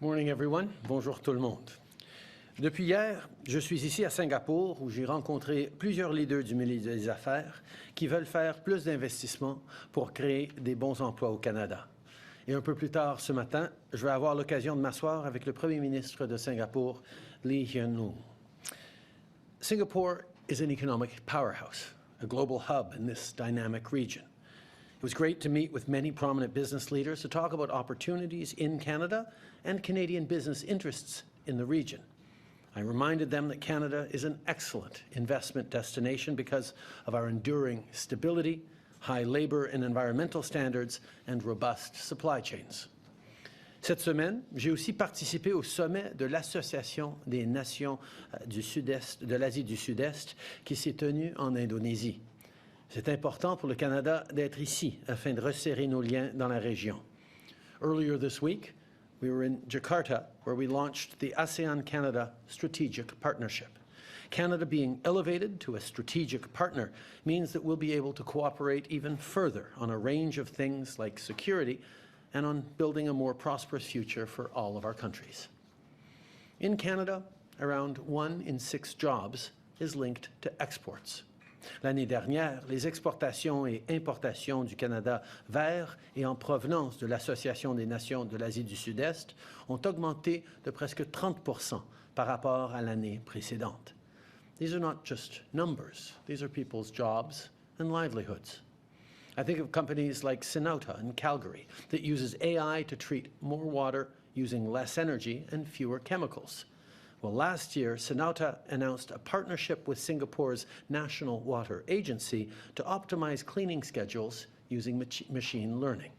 Morning everyone. Bonjour tout le monde. Depuis hier, je suis ici à Singapour où j'ai rencontré plusieurs leaders du milieu des affaires qui veulent faire plus d'investissements pour créer des bons emplois au Canada. Et un peu plus tard ce matin, je vais avoir l'occasion de m'asseoir avec le Premier ministre de Singapour, Lee Hsien Loong. Singapore is an economic powerhouse, a global hub in this dynamic region. It was great to meet with many prominent business leaders to talk about opportunities in Canada and Canadian business interests in the region. I reminded them that Canada is an excellent investment destination because of our enduring stability, high labor and environmental standards, and robust supply chains. Cette semaine, j'ai aussi participé au sommet de l'Association des Nations du Sud-Est, de l'Asie du Sud-Est qui s'est tenu en Indonésie. C'est important pour le Canada d'être ici afin de resserrer nos liens dans la région. Earlier this week, we were in Jakarta, where we launched the ASEAN-Canada Strategic Partnership. Canada being elevated to a strategic partner means that we'll be able to cooperate even further on a range of things like security and on building a more prosperous future for all of our countries. In Canada, around 1 in 6 jobs is linked to exports. L'année dernière, les exportations et importations du Canada vers et en provenance de l'Association des Nations de l'Asie du Sud-Est ont augmenté de presque 30% par rapport à l'année précédente. These are not just numbers. These are people's jobs and livelihoods. I think of companies like Sinauta in Calgary that uses AI to treat more water using less energy and fewer chemicals. Well, last year, Sinauta announced a partnership with Singapore's National Water Agency to optimize cleaning schedules using machine learning.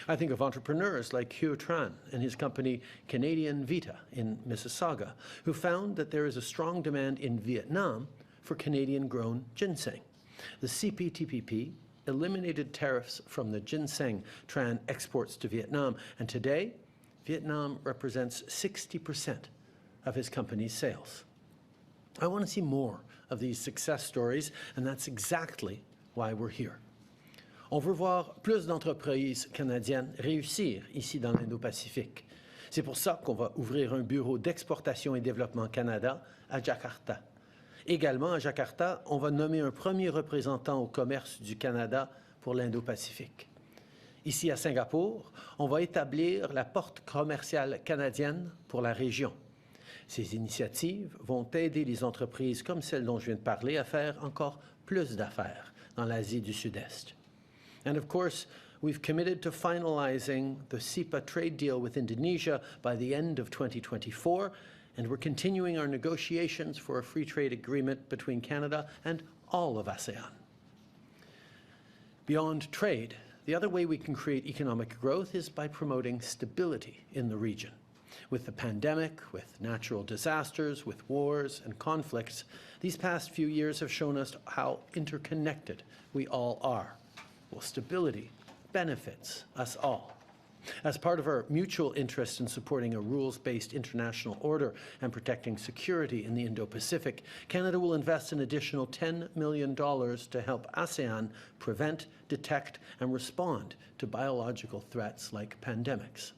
I think of entrepreneurs like Hugh Tran and his company Canadian Vita in Mississauga, who found that there is a strong demand in Vietnam for Canadian-grown ginseng. The CPTPP eliminated tariffs from the ginseng Tran exports to Vietnam, and today, Vietnam represents 60% of his company's sales. I want to see more of these success stories, and that's exactly why we're here. On veut voir plus d'entreprises canadiennes réussir ici dans l'Indo-Pacifique. C'est pour ça qu'on va ouvrir un bureau d'exportation et développement Canada à Jakarta. Également à Jakarta, on va nommer un premier représentant au commerce du Canada pour l'Indo-Pacifique. Ici à Singapour, on va établir la porte commerciale canadienne pour la région. Ces initiatives vont aider les entreprises comme celle dont je viens de parler à faire encore plus d'affaires dans l'Asie du Sud-Est. And of course, we've committed to finalizing the CEPA trade deal with Indonesia by the end of 2024, and we're continuing our negotiations for a free trade agreement between Canada and all of ASEAN. Beyond trade, the other way we can create economic growth is by promoting stability in the region. With the pandemic, with natural disasters, with wars and conflicts, these past few years have shown us how interconnected we all are. Well, stability benefits us all. As part of our mutual interest in supporting a rules-based international order and protecting security in the Indo-Pacific, Canada will invest an additional $10 million to help ASEAN prevent, detect, and respond to biological threats like pandemics.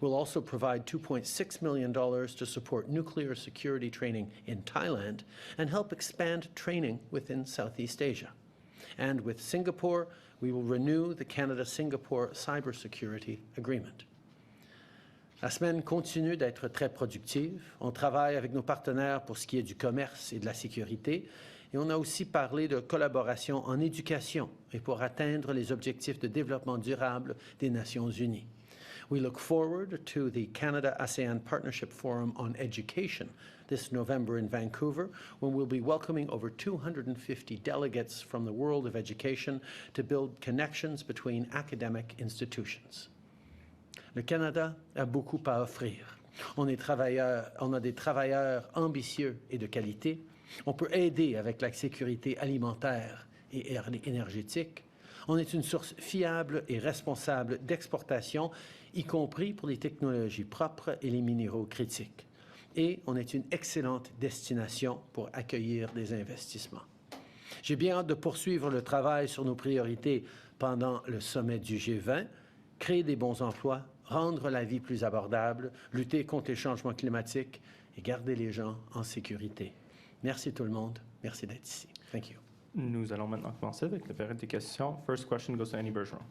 We'll also provide $2.6 million to support nuclear security training in Thailand and help expand training within Southeast Asia. And with Singapore, we will renew the Canada-Singapore Cybersecurity Agreement. La semaine continue d'être très productive. On travaille avec nos partenaires pour ce qui est du commerce et de la sécurité. Et on a aussi parlé de collaboration en éducation et pour atteindre les objectifs de développement durable des Nations Unies. We look forward to the Canada-ASEAN Partnership Forum on Education this November in Vancouver, when we'll be welcoming over 250 delegates from the world of education to build connections between academic institutions. Le Canada a beaucoup à offrir. On a des travailleurs ambitieux et de qualité. On peut aider avec la sécurité alimentaire et énergétique. On est une source fiable et responsable d'exportation, y compris pour les technologies propres et les minéraux critiques. Et on est une excellente destination pour accueillir des investissements. J'ai bien hâte de poursuivre le travail sur nos priorités pendant le sommet du G20, créer des bons emplois, rendre la vie plus abordable, lutter contre les changements climatiques et garder les gens en sécurité. Merci tout le monde. Merci d'être ici. Thank you. Nous allons maintenant commencer avec la période des questions. First question goes to Annie Bergeron.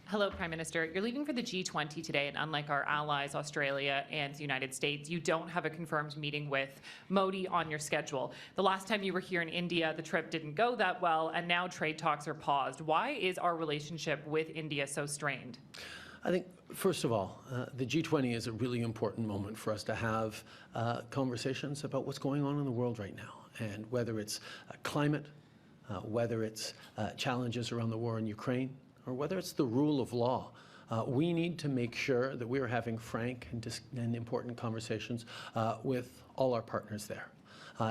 Hello, Prime Minister. You're leaving for the G20 today, and unlike our allies, Australia and the United States, you don't have a confirmed meeting with Modi on your schedule. The last time you were here in India, the trip didn't go that well, and now trade talks are paused. Why is our relationship with India so strained? I think, first of all, the G20 is a really important moment for us to have conversations about what's going on in the world right now, and whether it's climate, whether it's challenges around the war in Ukraine, or whether it's the rule of law. We need to make sure that we're having frank and important conversations with all our partners there.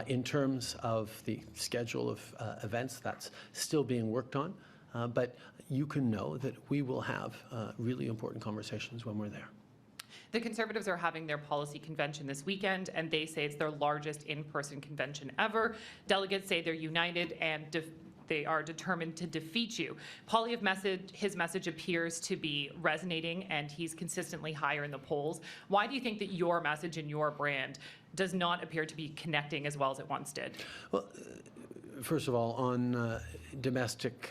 In terms of the schedule of events, that's still being worked on, but you can know that we will have really important conversations when we're there. The Conservatives are having their policy convention this weekend, and they say it's their largest in-person convention ever. Delegates say they're united and they are determined to defeat you. His message appears to be resonating, and he's consistently higher in the polls. Why do you think that your message and your brand does not appear to be connecting as well as it once did? Well, first of all, on domestic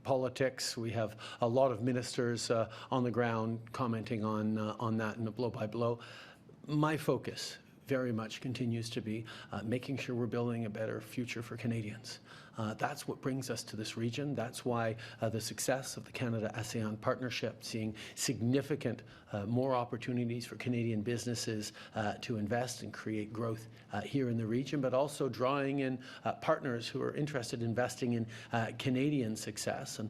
politics, we have a lot of ministers on the ground commenting on that in a blow-by-blow. My focus very much continues to be making sure we're building a better future for Canadians. That's what brings us to this region. That's why the success of the Canada-ASEAN partnership, seeing significant more opportunities for Canadian businesses to invest and create growth here in the region, but also drawing in partners who are interested in investing in Canadian success and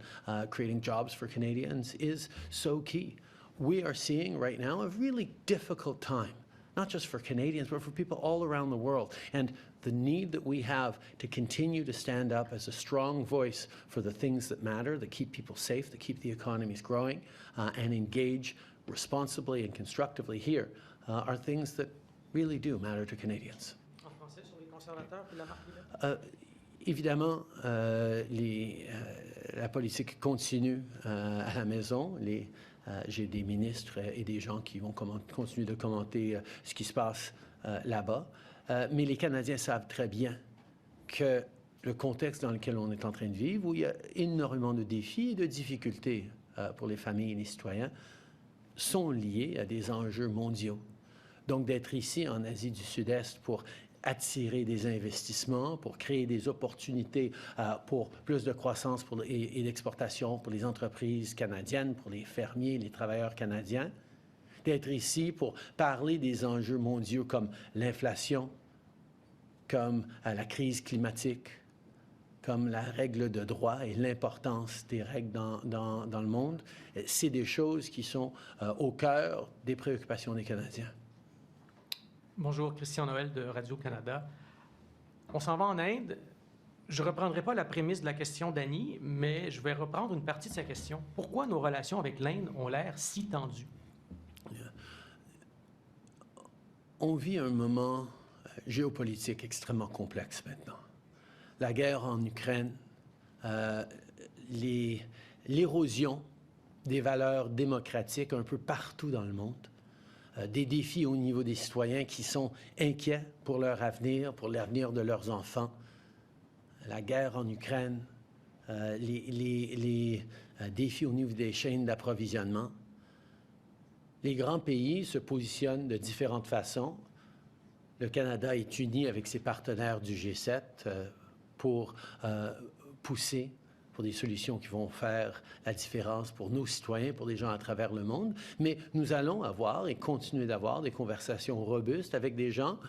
creating jobs for Canadians is so key. We are seeing right now a really difficult time, not just for Canadians, but for people all around the world. And the need that we have to continue to stand up as a strong voice for the things that matter, that keep people safe, that keep the economies growing, and engage responsibly and constructively here, are things that really do matter to Canadians. En français, sur les conservateurs et la marque libérale? Évidemment, la politique continue à la maison. J'ai des ministres et des gens qui vont continuer de commenter ce qui se passe là-bas. Mais les Canadiens savent très bien que le contexte dans lequel on est en train de vivre, où il y a énormément de défis et de difficultés pour les familles et les citoyens, sont liés à des enjeux mondiaux. Donc d'être ici en Asie du Sud-Est pour attirer des investissements, pour créer des opportunités pour plus de croissance et d'exportation pour les entreprises canadiennes, pour les fermiers, les travailleurs canadiens, d'être ici pour parler des enjeux mondiaux comme l'inflation, comme la crise climatique, comme la règle de droit et l'importance des règles dans le monde. C'est des choses qui sont au cœur des préoccupations des Canadiens. Bonjour, Christian Noël de Radio-Canada. On s'en va en Inde. Je ne reprendrai pas la prémisse de la question d'Annie, mais je vais reprendre une partie de sa question. Pourquoi nos relations avec l'Inde ont l'air si tendues? On vit un moment géopolitique extrêmement complexe maintenant. La guerre en Ukraine, l'érosion des valeurs démocratiques un peu partout dans le monde, des défis au niveau des citoyens qui sont inquiets pour leur avenir, pour l'avenir de leurs enfants. La guerre en Ukraine, les défis au niveau des chaînes d'approvisionnement. Les grands pays se positionnent de différentes façons. Le Canada est uni avec ses partenaires du G7 pour pousser pour des solutions qui vont faire la différence pour nos citoyens, pour des gens à travers le monde. Mais nous allons avoir et continuer d'avoir des conversations robustes avec des gens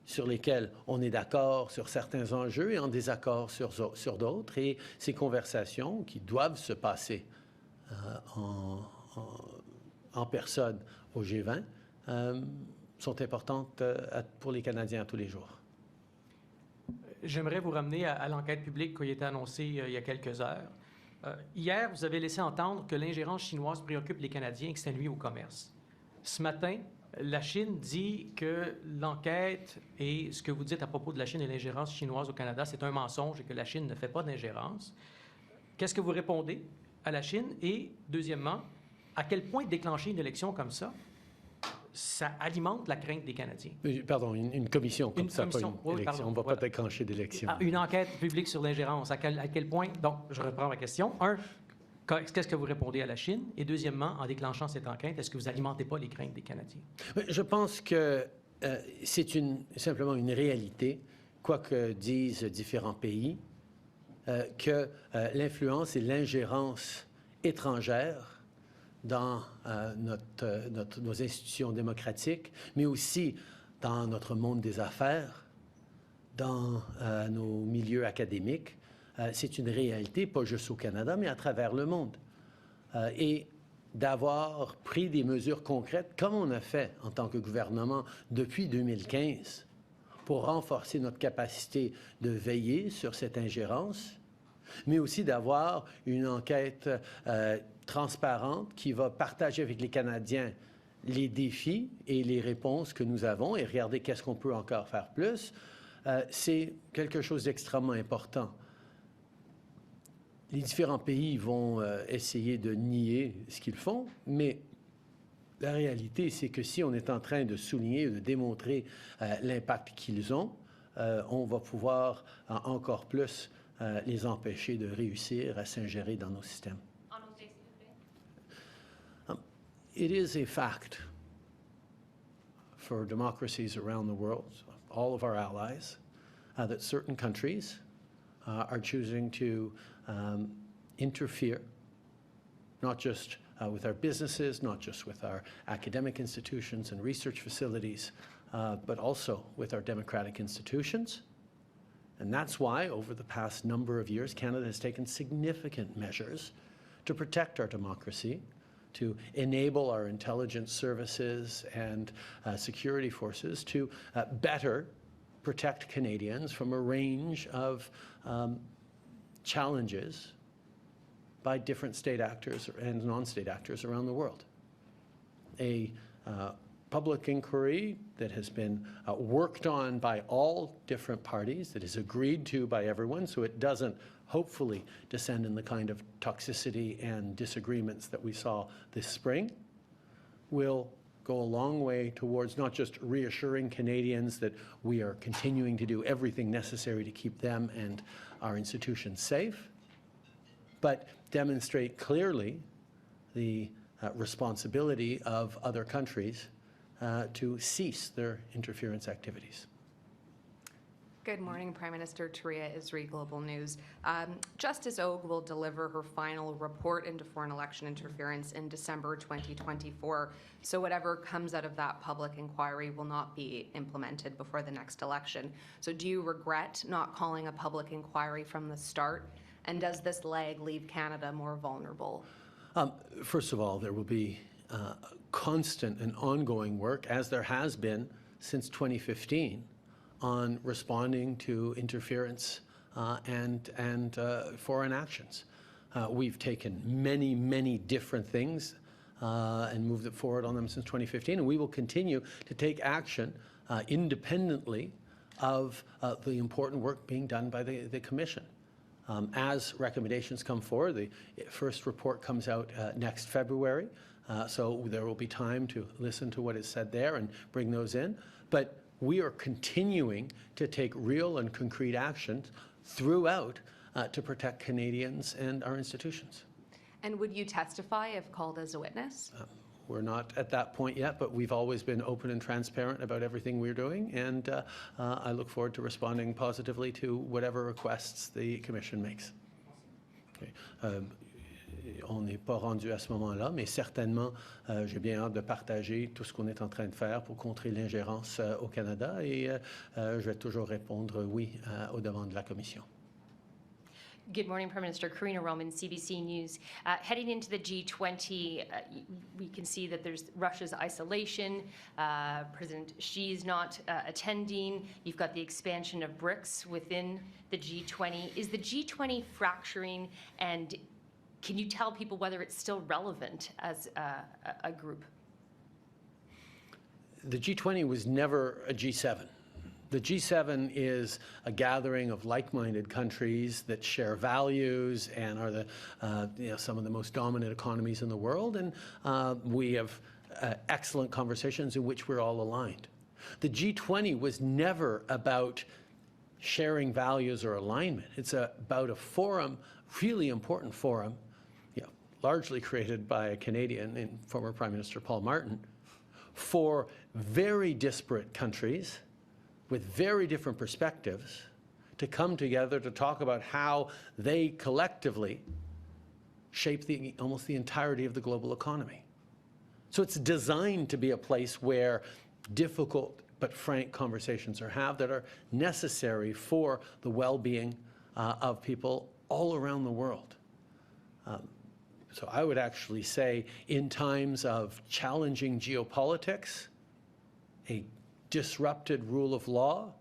sur lesquels on est d'accord sur certains enjeux et en désaccord sur d'autres. Et ces conversations qui doivent se passer en personne au G20 sont importantes pour les Canadiens tous les jours. J'aimerais vous ramener à l'enquête publique qui a été annoncée il y a quelques heures. Hier, vous avez laissé entendre que l'ingérence chinoise préoccupe les Canadiens et que ça nuit au commerce. Ce matin, la Chine dit que l'enquête et ce que vous dites à propos de la Chine et l'ingérence chinoise au Canada, c'est un mensonge et que la Chine ne fait pas d'ingérence. Qu'est-ce que vous répondez à la Chine? Et deuxièmement, À quel point déclencher une élection comme ça alimente la crainte des Canadiens? Pardon, une commission comme Une ça, commission, pas une oui, élection. pardon, On ne va voilà. pas déclencher d'élection. Une enquête publique sur l'ingérence, à quel point... Donc, je reprends ma question. Un, qu'est-ce que vous répondez à la Chine? Et deuxièmement, en déclenchant cette enquête, est-ce que vous n'alimentez pas les craintes des Canadiens? Je pense que c'est simplement une réalité, quoi que disent différents pays, que l'influence et l'ingérence étrangère dans nos institutions démocratiques, mais aussi dans notre monde des affaires, dans nos milieux académiques, c'est une réalité, pas juste au Canada, mais à travers le monde. Et d'avoir pris des mesures concrètes, comme on a fait en tant que gouvernement depuis 2015, pour renforcer notre capacité de veiller sur cette ingérence, mais aussi d'avoir une enquête transparente qui va partager avec les Canadiens les défis et les réponses que nous avons et regarder qu'est-ce qu'on peut encore faire plus, c'est quelque chose d'extrêmement important. Les différents pays vont essayer de nier ce qu'ils font, mais la réalité, c'est que si on est en train de souligner, de démontrer l'impact qu'ils ont, on va pouvoir encore plus les empêcher de réussir à s'ingérer dans nos systèmes. It is a fact for democracies around the world, all of our allies, that certain countries are choosing to interfere, not just with our businesses, not just with our academic institutions and research facilities, but also with our democratic institutions. And that's why, over the past number of years, Canada has taken significant measures to protect our democracy, to enable our intelligence services and security forces to better protect Canadians from a range of challenges by different state actors and non-state actors around the world. A public inquiry that has been worked on by all different parties, that is agreed to by everyone, so it doesn't hopefully descend in the kind of toxicity and disagreements that we saw this spring, will go a long way towards not just reassuring Canadians that we are continuing to do everything necessary to keep them and our institutions safe, but demonstrate clearly the responsibility of other countries to cease their interference activities. Good morning, Prime Minister. Taria Isri, Global News. Justice Hogue will deliver her final report into foreign election interference in December 2024. So whatever comes out of that public inquiry will not be implemented before the next election. So do you regret not calling a public inquiry from the start? And does this lag leave Canada more vulnerable? First of all, there will be constant and ongoing work, as there has been since 2015, on responding to interference and foreign actions. We've taken many, many different things and moved it forward on them since 2015, and we will continue to take action independently of the important work being done by the Commission. As recommendations come forward, the first report comes out next February, so there will be time to listen to what is said there and bring those in. But we are continuing to take real and concrete actions throughout to protect Canadians and our institutions. And would you testify if called as a witness? We're not at that point yet, but we've always been open and transparent about everything we're doing, and I look forward to responding positively to whatever requests the Commission makes. Okay. On n'est pas rendu à ce moment-là, mais certainement, j'ai bien hâte de partager tout ce qu'on est en train de faire pour contrer l'ingérence au Canada, et je vais toujours répondre oui aux demandes de la Commission. Good morning, Prime Minister. Karina Roman, CBC News. Heading into the G20, we can see that there's Russia's isolation. President Xi's not attending. You've got the expansion of BRICS within the G20. Is the G20 fracturing, and can you tell people whether it's still relevant as a group? The G20 was never a G7. The G7 is a gathering of like-minded countries that share values and are some of the most dominant economies in the world, and we have excellent conversations in which we're all aligned. The G20 was never about sharing values or alignment. It's about a forum, really important forum, largely created by a Canadian and former Prime Minister Paul Martin, for very disparate countries with very different perspectives to come together to talk about how they collectively shape almost the entirety of the global economy. So it's designed to be a place where difficult but frank conversations are had that are necessary for the well-being of people all around the world. So I would actually say in times of challenging geopolitics, a disrupted rule of law,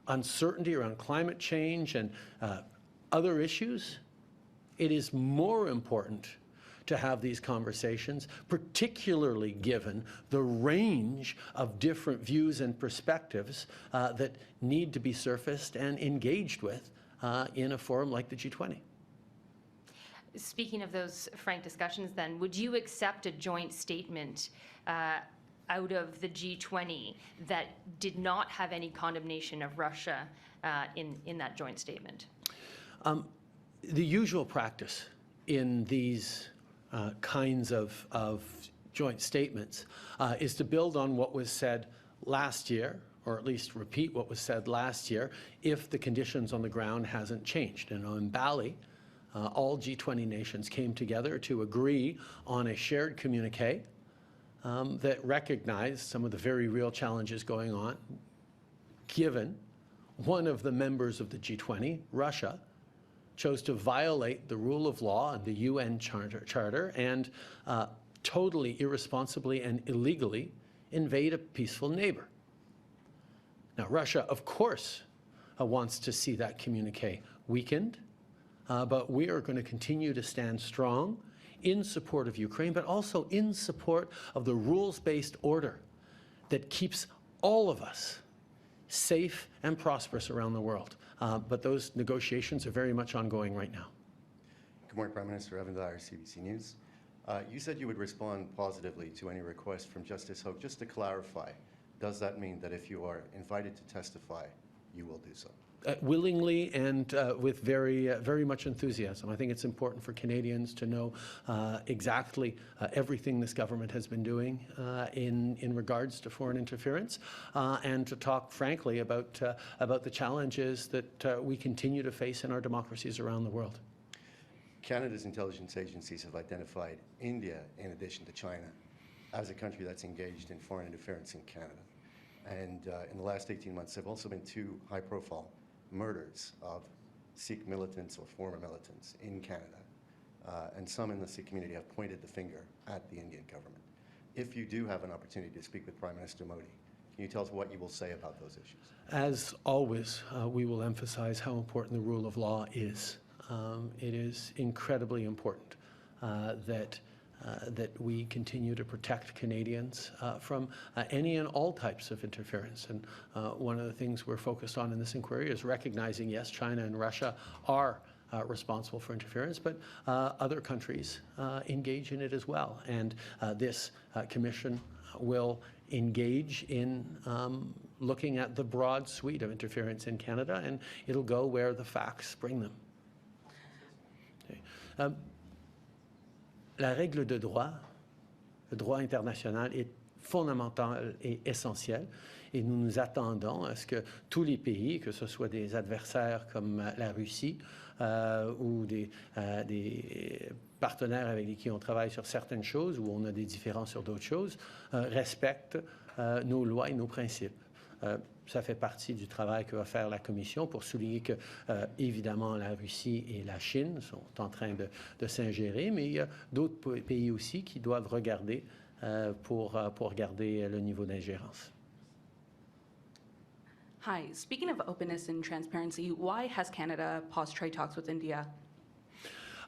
uncertainty around climate change and other issues, it is more important to have these conversations, particularly given the range of different views and perspectives that need to be surfaced and engaged with in a forum like the G20. Speaking of those frank discussions then, would you accept a joint statement out of the G20 that did not have any condemnation of Russia in that joint statement? The usual practice in these kinds of joint statements is to build on what was said last year, or at least repeat what was said last year, if the conditions on the ground hasn't changed. And on Bali, all G20 nations came together to agree on a shared communique that recognized some of the very real challenges going on, given one of the members of the G20, Russia, chose to violate the rule of law and the UN Charter and totally irresponsibly and illegally invade a peaceful neighbor. Now, Russia, of course, wants to see that communique weakened, but we are going to continue to stand strong in support of Ukraine, but also in support of the rules-based order that keeps all of us safe and prosperous around the world. But those negotiations are very much ongoing right now. Good morning, Prime Minister. Evan Dyer, CBC News. You said you would respond positively to any request from Justice Hogue. Just to clarify, does that mean that if you are invited to testify, you will do so? Willingly and with very much enthusiasm. I think it's important for Canadians to know exactly everything this government has been doing in regards to foreign interference, and to talk frankly about the challenges that we continue to face in our democracies around the world. Canada's intelligence agencies have identified India, in addition to China, as a country that's engaged in foreign interference in Canada. And in the last 18 months, there have also been 2 high-profile murders of Sikh militants or former militants in Canada. And some in the Sikh community have pointed the finger at the Indian government. If you do have an opportunity to speak with Prime Minister Modi, can you tell us what you will say about those issues? As always, we will emphasize how important the rule of law is. It is incredibly important that we continue to protect Canadians from any and all types of interference. And one of the things we're focused on in this inquiry is recognizing, yes, China and Russia are responsible for interference, but other countries engage in it as well. And this commission will engage in looking at the broad suite of interference in Canada, and it'll go where the facts bring them. Okay. La règle de droit, le droit international est fondamental et essentiel, et nous nous attendons à ce que tous les pays, que ce soit des adversaires comme la Russie ou des partenaires avec qui on travaille sur certaines choses, où on a des différences sur d'autres choses, respectent nos lois et nos principes. Ça fait partie du travail que va faire la Commission pour souligner que, évidemment, la Russie et la Chine sont en train de s'ingérer, mais il y a d'autres pays aussi qui doivent regarder pour garder le niveau d'ingérence. Hi. Speaking of openness and transparency, why has Canada paused trade talks with India?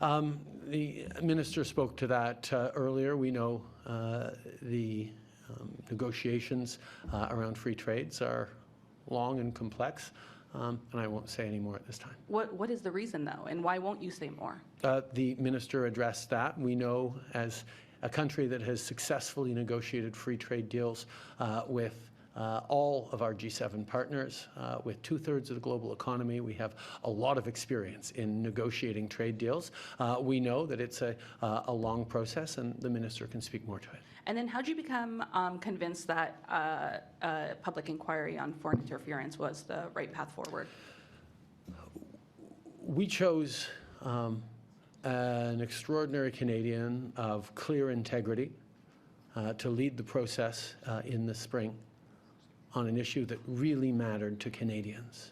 The minister spoke to that earlier. We know the negotiations around free trades are long and complex, and I won't say any more at this time. What is the reason, though, and why won't you say more? The minister addressed that. We know, as a country that has successfully negotiated free trade deals with all of our G7 partners, with 2/3 of the global economy. We have a lot of experience in negotiating trade deals. We know that it's a long process, and the minister can speak more to it. And then how did you become convinced that a public inquiry on foreign interference was the right path forward? We chose an extraordinary Canadian of clear integrity to lead the process in the spring on an issue that really mattered to Canadians.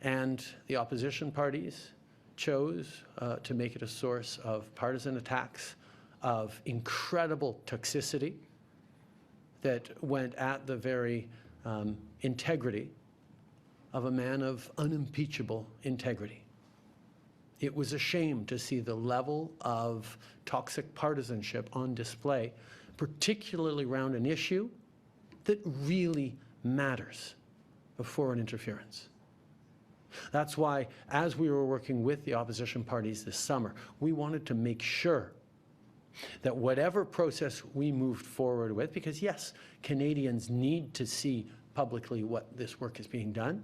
And the opposition parties chose to make it a source of partisan attacks, of incredible toxicity that went at the very integrity of a man of unimpeachable integrity. It was a shame to see the level of toxic partisanship on display, particularly around an issue that really matters of foreign interference. That's why, as we were working with the opposition parties this summer, we wanted to make sure that whatever process we moved forward with, because yes, Canadians need to see publicly what this work is being done,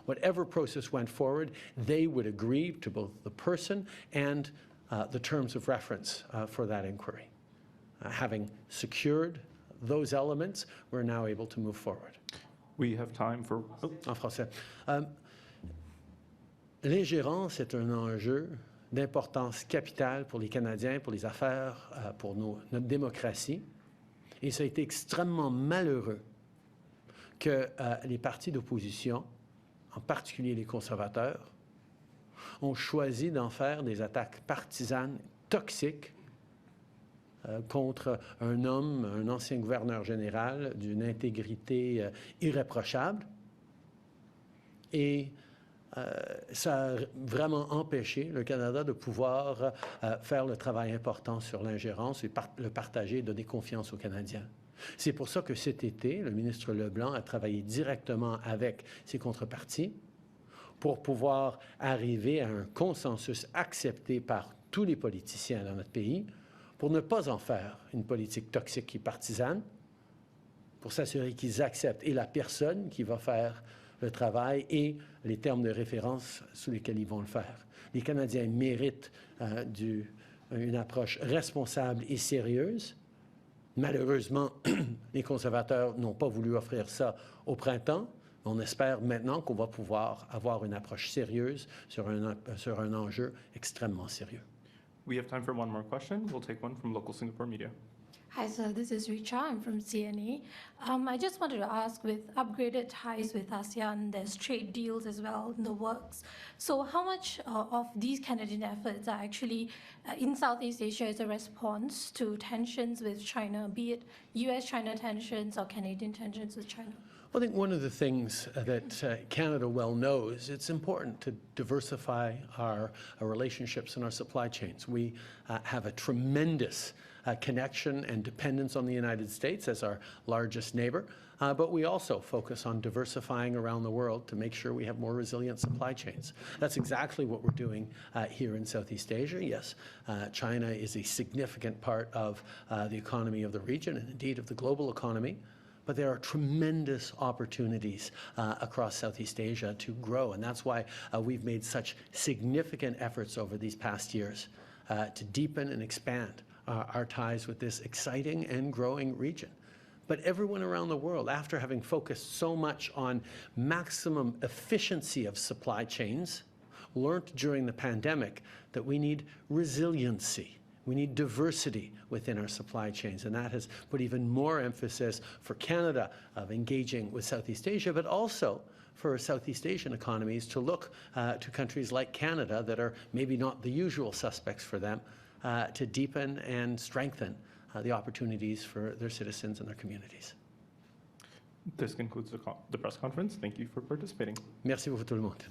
whatever process went forward, they would agree to both the person and the terms of reference for that inquiry. Having secured those elements, we're now able to move forward. We have time for... En français. L'ingérence est un enjeu d'importance capitale pour les Canadiens, pour les affaires, pour notre démocratie. Et ça a été extrêmement malheureux que les partis d'opposition, en particulier les conservateurs, ont choisi d'en faire des attaques partisanes toxiques contre un homme, un ancien gouverneur général d'une intégrité irréprochable. Et ça a vraiment empêché le Canada de pouvoir faire le travail important sur l'ingérence et le partager et donner confiance aux Canadiens. C'est pour ça que cet été, le ministre Leblanc a travaillé directement avec ses contreparties pour pouvoir arriver à un consensus accepté par tous les politiciens dans notre pays, pour ne pas en faire une politique toxique et partisane, pour s'assurer qu'ils acceptent et la personne qui va faire le travail et les termes de référence sous lesquels ils vont le faire. Les Canadiens méritent une approche responsable et sérieuse. Malheureusement, les conservateurs n'ont pas voulu offrir ça au printemps. On espère maintenant qu'on va pouvoir avoir une approche sérieuse sur un enjeu extrêmement sérieux. We have time for one more question. We'll take one from local Singapore media. Hi, sir. This is Richa. I'm from CNA. I just wanted to ask, with upgraded ties with ASEAN, there's trade deals as well in the works. So how much of these Canadian efforts are actually in Southeast Asia as a response to tensions with China, be it US-China tensions or Canadian tensions with China? I think one of the things that Canada well knows, it's important to diversify our relationships and our supply chains. We have a tremendous connection and dependence on the United States as our largest neighbor, but we also focus on diversifying around the world to make sure we have more resilient supply chains. That's exactly what we're doing here in Southeast Asia. Yes, China is a significant part of the economy of the region and indeed of the global economy. But there are tremendous opportunities across Southeast Asia to grow, and that's why we've made such significant efforts over these past years to deepen and expand our ties with this exciting and growing region. But everyone around the world, after having focused so much on maximum efficiency of supply chains, learned during the pandemic that we need resiliency. We need diversity within our supply chains, and that has put even more emphasis for Canada of engaging with Southeast Asia, but also for Southeast Asian economies to look to countries like Canada that are maybe not the usual suspects for them to deepen and strengthen the opportunities for their citizens and their communities. This concludes the press conference. Thank you for participating. Merci beaucoup tout le monde.